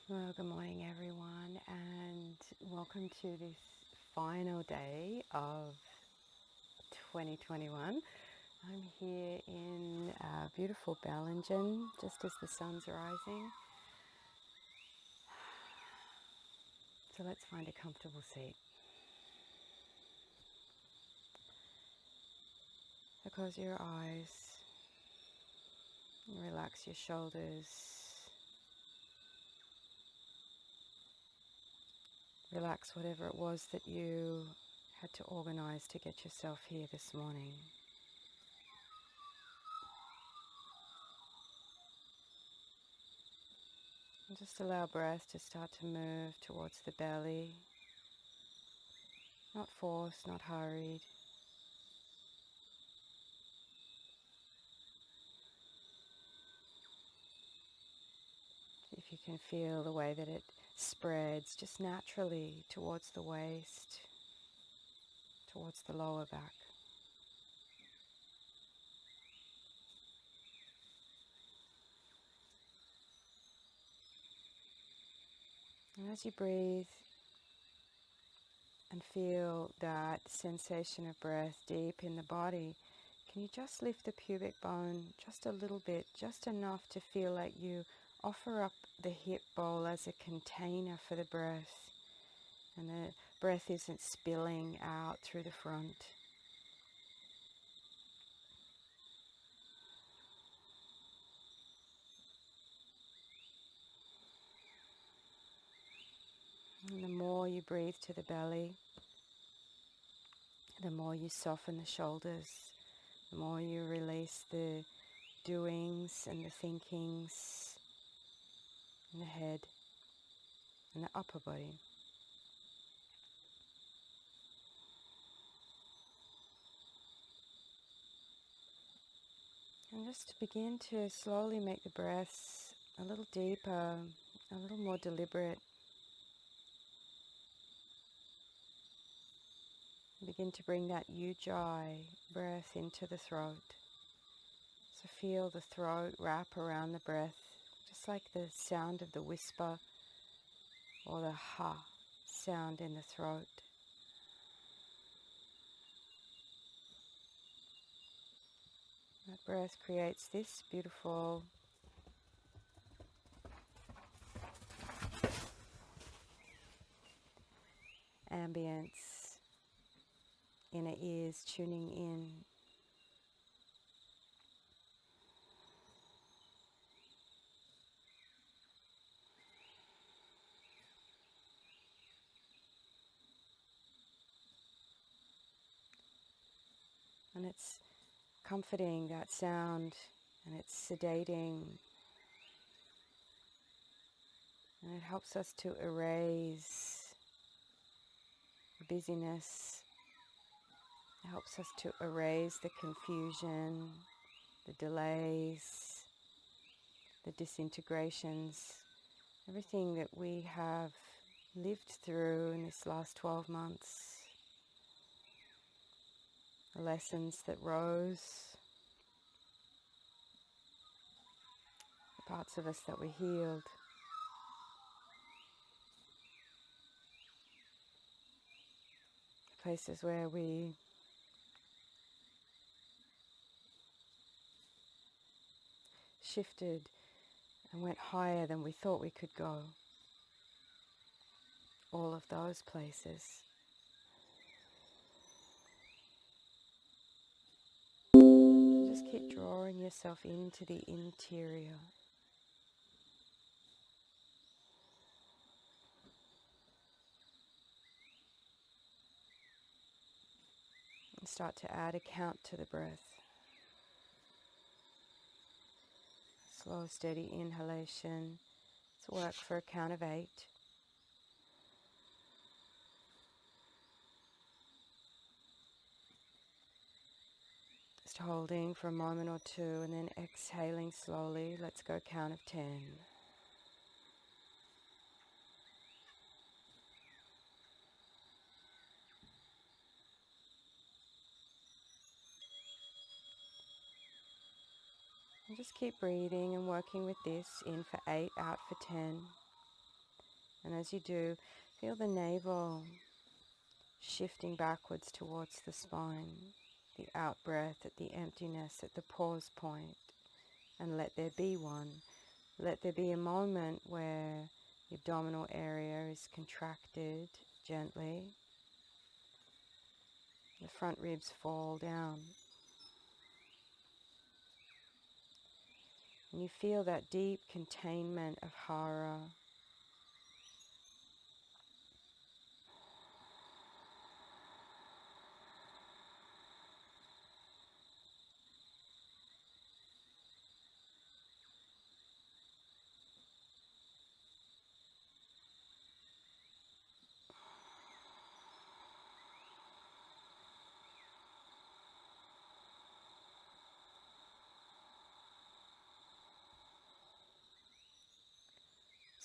Well, good morning, everyone, and welcome to this final day of 2021. I'm here in beautiful Bellingen, just as the sun's rising. So let's find a comfortable seat. So close your eyes, and relax your shoulders, relax whatever it was that you had to organize to get yourself here this morning. And just allow breath to start to move towards the belly, not forced, not hurried. If you can feel the way that it spreads just naturally towards the waist, towards the lower back. And as you breathe and feel that sensation of breath deep in the body, can you just lift the pubic bone just a little bit, just enough to feel like you offer up the hip bowl as a container for the breath, and the breath isn't spilling out through the front. And the more you breathe to the belly, the more you soften the shoulders, the more you release the doings and the thinkings in the head and the upper body. And just begin to slowly make the breaths a little deeper, a little more deliberate. Begin to bring that ujjayi breath into the throat. So feel the throat wrap around the breath, just like the sound of the whisper or the ha sound in the throat. That breath creates this beautiful ambience, inner ears tuning in. And it's comforting, that sound, and it's sedating. And it helps us to erase the busyness. It helps us to erase the confusion, the delays, the disintegrations, everything that we have lived through in this last 12 months. The lessons that rose, the parts of us that were healed. Places where we shifted and went higher than we thought we could go. All of those places. Just keep drawing yourself into the interior. And start to add a count to the breath. Slow, steady inhalation. Let's work for a count of 8. Just holding for a moment or two and then exhaling slowly. Let's go count of 10. And just keep breathing and working with this. In for 8, out for 10. as you do, feel the navel shifting backwards towards the spine, the out-breath at the emptiness at the pause point, and let there be one. Let there be a moment where the abdominal area is contracted gently. The front ribs fall down. And you feel that deep containment of hara.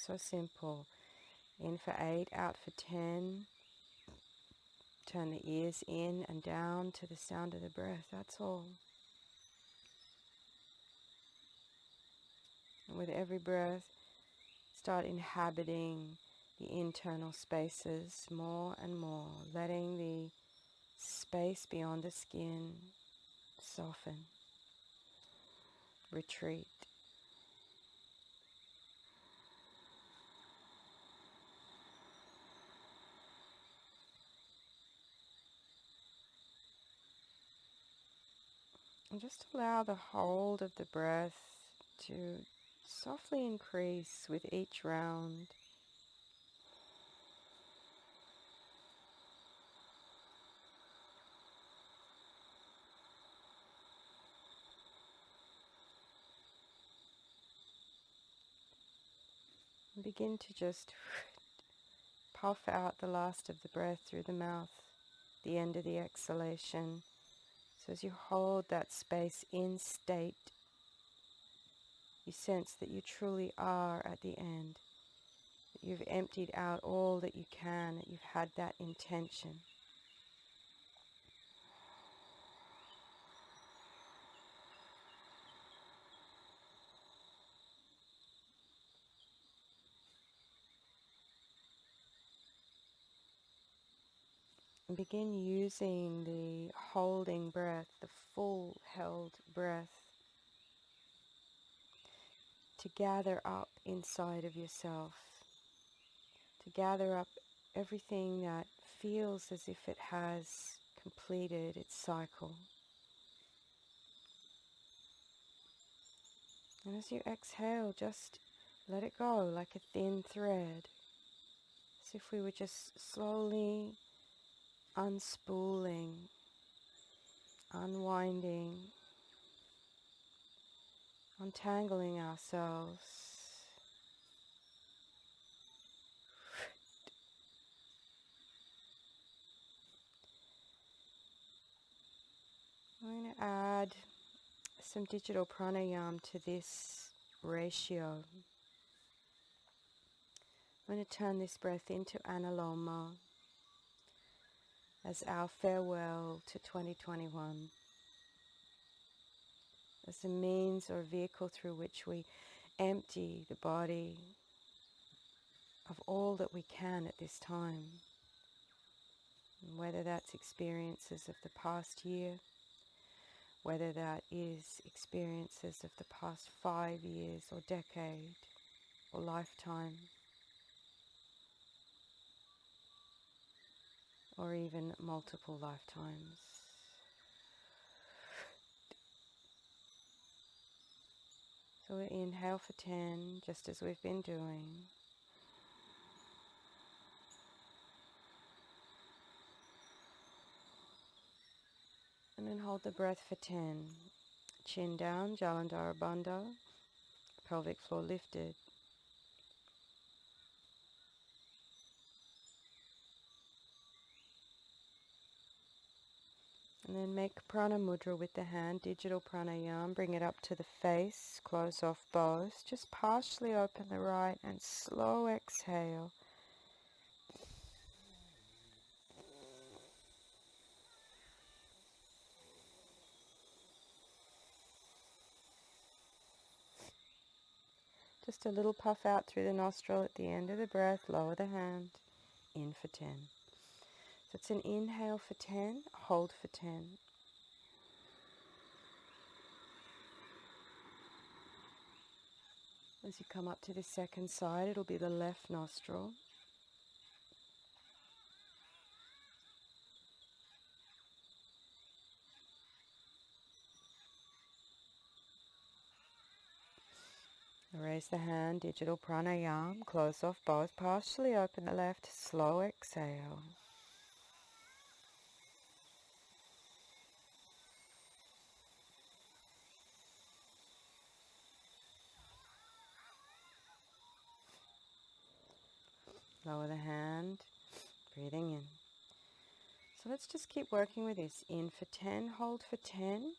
So simple. In for 8, out for 10. Turn the ears in and down to the sound of the breath. That's all. And with every breath, start inhabiting the internal spaces more and more, letting the space beyond the skin soften, retreat. And just allow the hold of the breath to softly increase with each round. And begin to just puff out the last of the breath through the mouth, the end of the exhalation. So as you hold that space in state, you sense that you truly are at the end, that you've emptied out all that you can, that you've had that intention. And begin using the holding breath, the full held breath, to gather up inside of yourself, to gather up everything that feels as if it has completed its cycle. And as you exhale, just let it go like a thin thread, as if we were just slowly unspooling, unwinding, untangling ourselves. I'm going to add some digital pranayama to this ratio. I'm going to turn this breath into analoma as our farewell to 2021, as a means or vehicle through which we empty the body of all that we can at this time, and whether that's experiences of the past year, whether that is experiences of the past 5 years or decade or lifetime, or even multiple lifetimes. So we inhale for 10, just as we've been doing. And then hold the breath for 10. Chin down, Jalandhara Bandha, pelvic floor lifted. And then make prana mudra with the hand, digital pranayama, bring it up to the face, close off both. Just partially open the right and slow exhale. Just a little puff out through the nostril at the end of the breath. Lower the hand. In for 10. So it's an inhale for 10, hold for 10. As you come up to the second side, it'll be the left nostril. Raise the hand, digital pranayama, close off both, partially open the left, slow exhale. Lower the hand, breathing in. So let's just keep working with this. In for 10, hold for 10.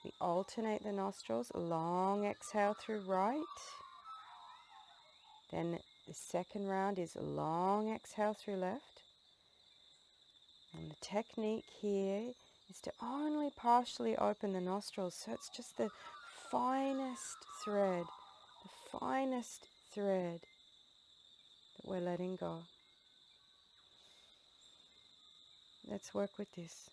We alternate the nostrils, long exhale through right. Then the second round is a long exhale through left. And the technique here is to only partially open the nostrils, so it's just the finest thread that we're letting go. Let's work with this.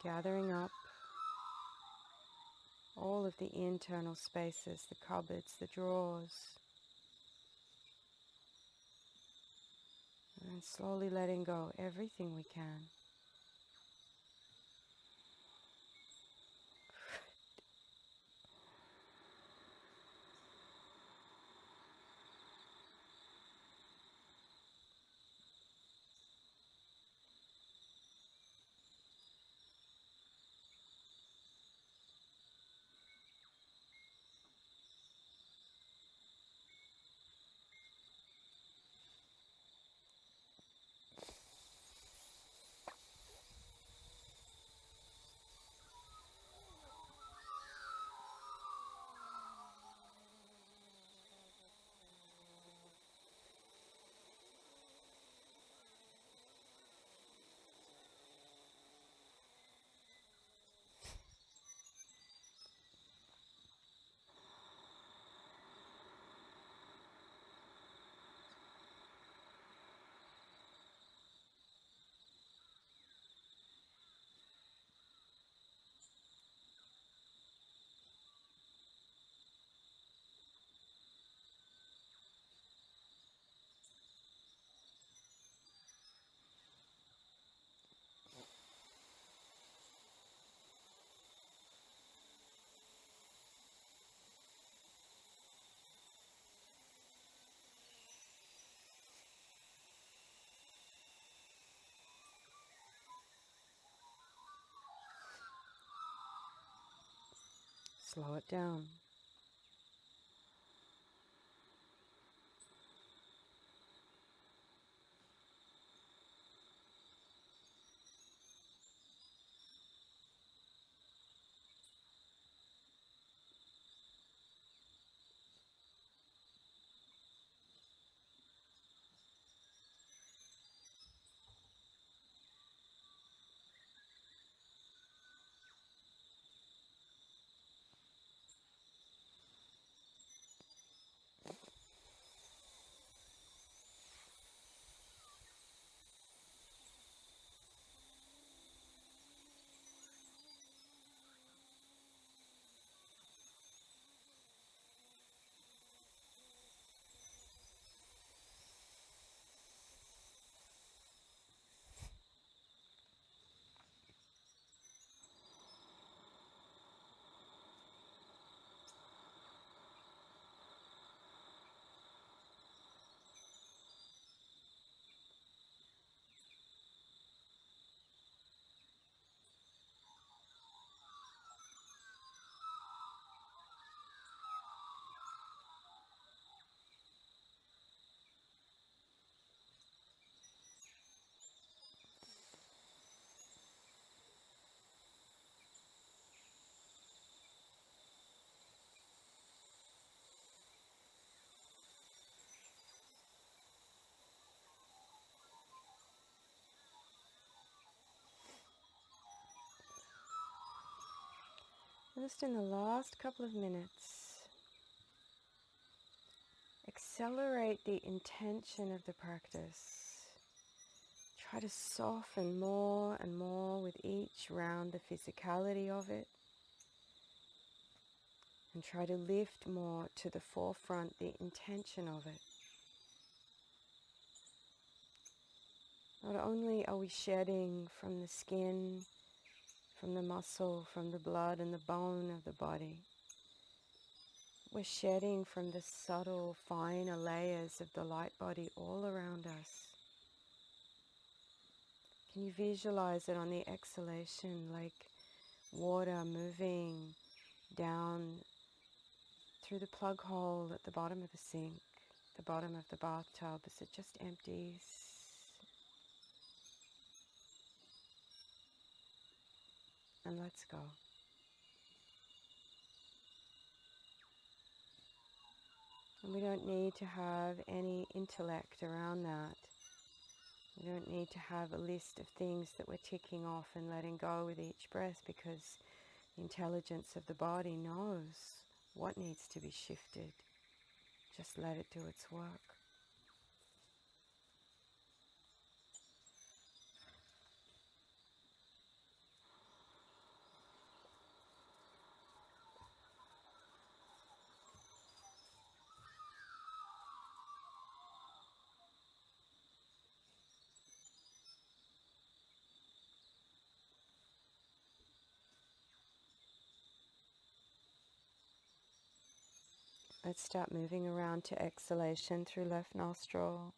Gathering up all of the internal spaces, the cupboards, the drawers. And slowly letting go everything we can. Slow it down. Just in the last couple of minutes, accelerate the intention of the practice. Try to soften more and more with each round the physicality of it. And try to lift more to the forefront the intention of it. Not only are we shedding from the skin, from the muscle, from the blood and the bone of the body, we're shedding from the subtle, finer layers of the light body all around us. Can you visualize it on the exhalation, like water moving down through the plug hole at the bottom of the sink, the bottom of the bathtub, as it just empties? And let's go. And we don't need to have any intellect around that. We don't need to have a list of things that we're ticking off and letting go with each breath, because the intelligence of the body knows what needs to be shifted. Just let it do its work. Let's start moving around to exhalation through left nostril.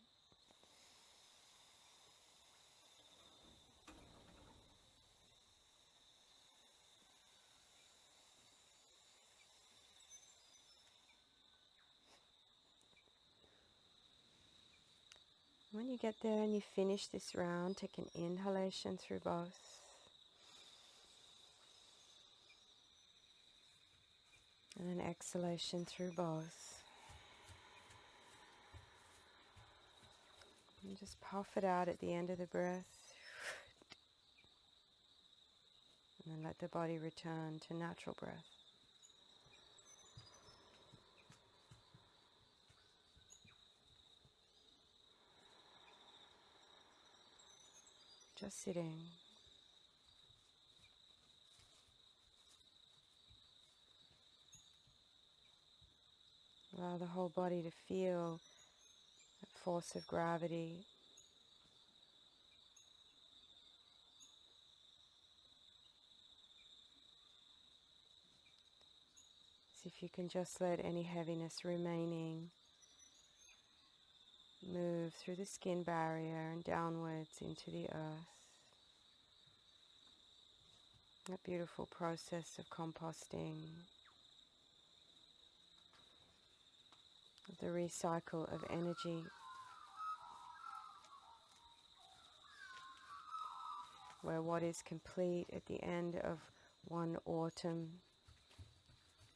When you get there and you finish this round, take an inhalation through both. And an exhalation through both. And just puff it out at the end of the breath. And then let the body return to natural breath. Just sitting. Allow the whole body to feel that force of gravity. See if you can just let any heaviness remaining move through the skin barrier and downwards into the earth. That beautiful process of composting, of the recycle of energy. Where what is complete at the end of one autumn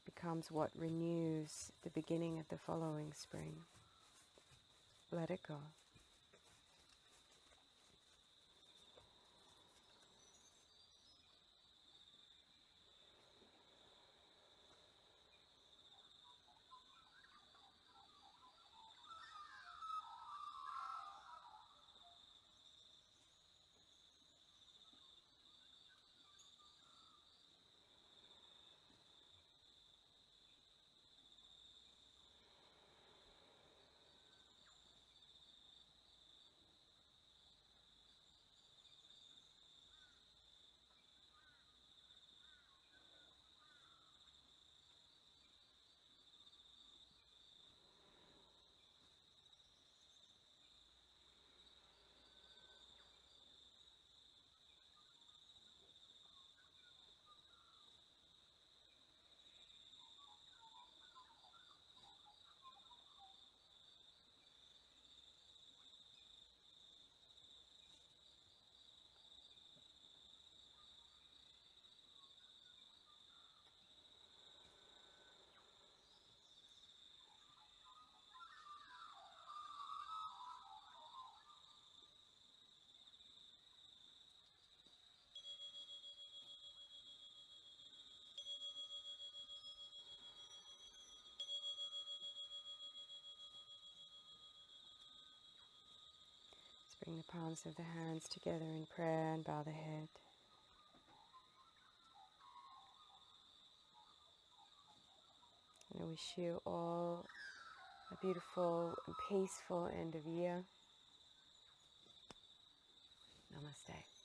becomes what renews the beginning of the following spring. Let it go. Bring the palms of the hands together in prayer and bow the head. And I wish you all a beautiful and peaceful end of year. Namaste.